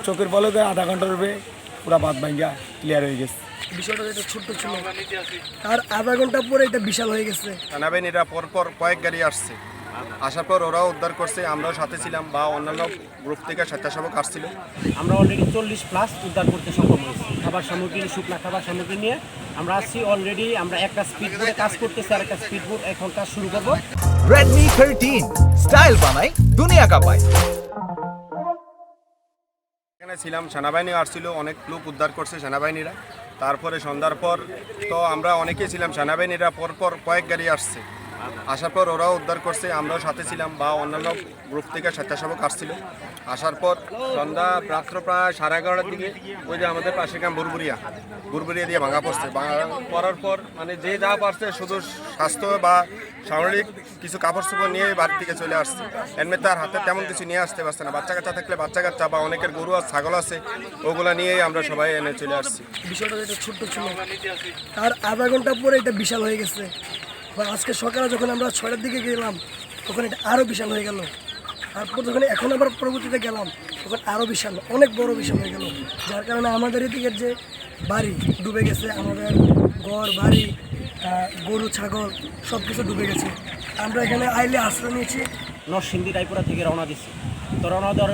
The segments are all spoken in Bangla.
চোখের পলকে আধা ঘন্টার উপরে পুরা বাদ ভাঙ্গা ক্লিয়ার হয়ে গেছে। বিষয়টা যেটা ছোট্ট ছিল আর আধা ঘন্টা পরে এটা বিশাল হয়ে গেছে। সেনাবাহিনীরা পরপর কয়েক গাড়ি আসছে, আসার পর ওরাও উদ্ধার করছে, আমরাও সাথে ছিলাম বা অন্যান্য গ্রুপ থেকে স্বেচ্ছাসেবক আসছিল। আমরা অলরেডি 40+ উদ্ধার করতে সক্ষম হয়েছি। খাবার সামগ্রী, শুকনা খাবার সামগ্রী নিয়ে আমরা আসছি। অলরেডি আমরা একটা স্পিড বোটে কাজ করতেছি, আর একটা স্পিড বোট এখন কাজ শুরু করবো। Redmi 13 স্টাইল বানাই দুনিয়া কাঁপায়। এখানে ছিলাম, সেনাবাহিনী আসছিল, অনেক লোক উদ্ধার করছে সেনাবাহিনীরা। তারপরে সন্ধ্যার পর তো আমরা অনেকেই ছিলাম, সেনাবাহিনীরা পরপর কয়েক গাড়ি আসছে, আসার পর ওরাও উদ্ধার করছে, আমরাও সাথে ছিলাম বা অন্যান্য গ্রুপ থেকে স্বেচ্ছাসেবক আসছিল। আসার পর সন্ধ্যা রাত্র প্রায় 11:30টার দিকে ওই যে আমাদের পাশে গ্রাম বুরবুরিয়া দিয়ে ভাঙা পড়ছে। পড়ার পর মানে যে যা পারছে শুধু স্বাস্থ্য বা সামরিক কিছু কাপড় চোপড় নিয়ে বাড়ি থেকে চলে আসছে। এমনি তার হাতে তেমন কিছু নিয়ে আসতে পারছে না। বাচ্চা কাচ্চা থাকলে বাচ্চা কাচ্চা বা অনেকের গরু আর ছাগল আছে, ওগুলো নিয়েই আমরা সবাই এনে চলে আসছি। বিষয়টা যেটা ছোট্ট ছিল আর আধা ঘন্টা পরে এটা বিশাল হয়ে গেছে। আজকে সকালে যখন আমরা 6টার দিকে গেলাম তখন এটা আরও বিশাল হয়ে গেল। তারপর যখন এখন আবার পরবর্তীতে গেলাম তখন আরও বিশাল, অনেক বড় বিশাল হয়ে গেল। যার কারণে আমাদের এদিকের যে বাড়ি ডুবে গেছে, আমাদের ঘর বাড়ি গরু ছাগল সব কিছু ডুবে গেছে। আমরা এখানে আইলে আশ্রয় নিয়েছি। নরসিংদী রায়পুরা থেকে রওনা দিচ্ছি। তো রওনা দেওয়ার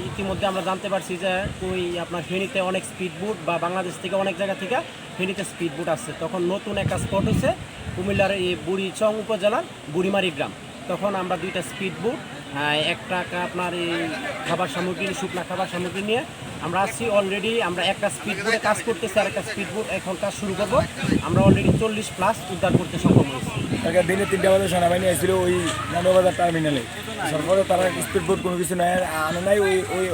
ইতিমধ্যে আমরা জানতে পারছি যে ওই আপনার ফেনীতে অনেক স্পিড বোট বা বাংলাদেশ থেকে অনেক জায়গা থেকে ফেনীতে স্পিড বোট আসছে। তখন নতুন একটা স্পট হয়েছে কুমিল্লার এই বুড়িচং উপজেলার বুড়িমারি গ্রাম। তখন আমরা 2টা স্পিড বোট, একটা আপনার এই খাবার সামগ্রী, শুকনা খাবার সামগ্রী নিয়ে আমরা আসছি। অলরেডি আমরা একটা স্পিড বোটে কাজ করতেছি, আর একটা স্পিড বোট এখন কাজ শুরু করবো। আমরা অলরেডি 40+ উদ্ধার করতে সক্ষম হয়েছি। দিনে 3টা বাজে সেনাবাহিনী এসেছিল ওই নন্দবাজার টার্মিনালে। তারপরে তারা স্পিড বোট কোনো কিছু নেয় আনে নাই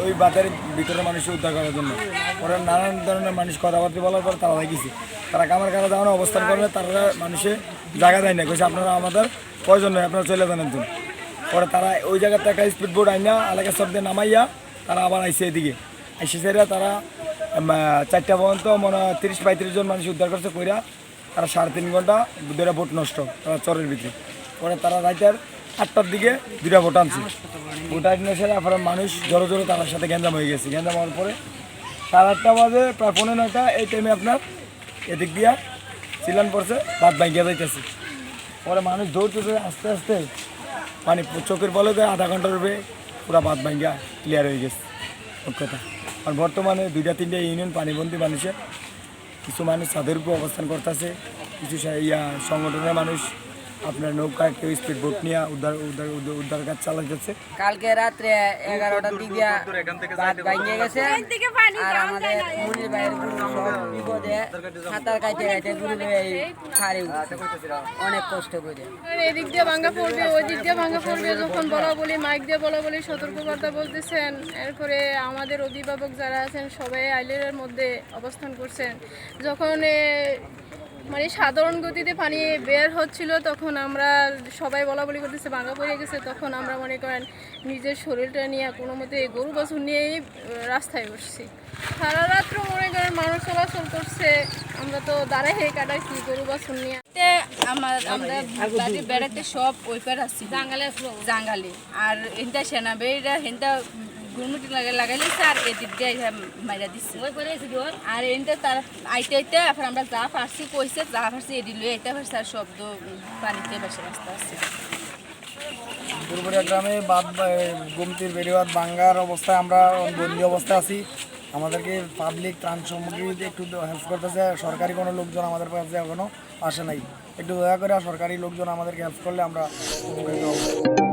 ওই বাজারের ভিতরে মানুষকে উদ্ধার করার জন্য। ওরা নানান ধরনের মানুষ কথাবার্তা বলার পর তারা লাগিয়েছে। তারা কামার কারা যাওয়ানো অবস্থান করলে তারা মানুষে জায়গা দেয় না, কইছে আপনারা আমাদের প্রয়োজন নয়, আপনারা চলে যান একদম। পরে তারা ওই জায়গাতে একটা স্পিড বোট আইনা এলাকার সব দিয়ে নামাইয়া তারা আবার আইসে এদিকে আইসে সেরা তারা 4টা পর্যন্ত মনে হয় 30-35 জন মানুষ উদ্ধার করছে কইরা। তারা 3.5 ঘন্টা 2টা বোট নষ্ট তারা চরের ভিতরে। পরে তারা রাইতের 8টার দিকে 2টা বোট আনছে। বোট আইনে সেরা পরে মানুষ জড়ো জড়ো তার সাথে গ্যাঞ্জাম হয়ে গেছে। গ্যাঞ্জাম হওয়ার পরে 8:30 বাজে প্রায় 9:45 এই টাইমে আপনার এদিক দিয়া সিলান পড়ছে, বাদ ভাঙ্গিয়া যাইতেছে। পরে মানুষ দৌড়তেছে আস্তে আস্তে, মানে চোখের পলকে আধা ঘন্টার উপরে পুরা বাদ ভাঙ্গা ক্লিয়ার হয়ে গেছে কথা। আর বর্তমানে 2টা-3টা ইউনিয়ন পানিবন্দী মানুষের, কিছু মানুষ ছাদের উপর অবস্থান করতেছে, কিছু সংগঠনের মানুষ আপনার নৌকা কেউ স্পিড বোট নিয়ে উদ্ধার কাজ চালাচ্ছে। কালকে রাত্রে 11টার দিকে বাদ ভাঙিয়ে গেছে আর আমাদের মুনির ভাইয়ের সব বিপদে সাঁতার কাটতে কাটতে গুলি ছাড়ে অনেক কষ্ট করে। এদিক দিয়ে ভাঙা পড়বে, ওই দিক দিয়ে ভাঙা পড়বে, যখন বলা বলি মাইক দিয়ে বলা বলি সতর্কবার্তা বলতেছেন। এরপরে আমাদের অভিভাবক যারা আছেন সবাই আইলের মধ্যে অবস্থান করছেন। যখন মানে সাধারণ গতিতে পানি বের হচ্ছিল তখন আমরা সবাই বলা বলি করতেছে ভাঙা পড়ে গেছে। তখন আমরা মনে করেন নিজের শরীরটা নিয়ে কোনো মতে গরু বাছুর নিয়েই রাস্তায় বসছি। সারা রাত্র মনে করেন মানুষ চলাচল করছে, আমরা তো দাঁড়াই কাটাইছি গরু বাছুর নিয়ে। আমরা বেড়াতে সব ওই পার আসছি জাঙ্গালে, আর হেনটা সেনাবাহিনীরা হেনটা গুরমুটি লাগাইছে আর এদিক দিয়ে মাইরা দিচ্ছে। আর এনটা তার আইতে আইতে এখন আমরা যা পারছি কইছে, যা পারছি এডি লুয়ে আইতে পারছি, আর শব্দ পানিতে বেশি রাস্তা আছে। বুরবুরিয়া গ্রামে গোমতির বেড়িবাদ ভাঙ্গার অবস্থায় আমরা বন্দি অবস্থায় আছি। আমাদেরকে পাবলিক ত্রাণ সামগ্রী একটু হেল্প করতেছে। সরকারি কোনো লোকজন আমাদের কাছে এখনও আসে নাই। একটু দয়া করে সরকারি লোকজন আমাদেরকে হেল্প করলে আমরা উপকৃত হব।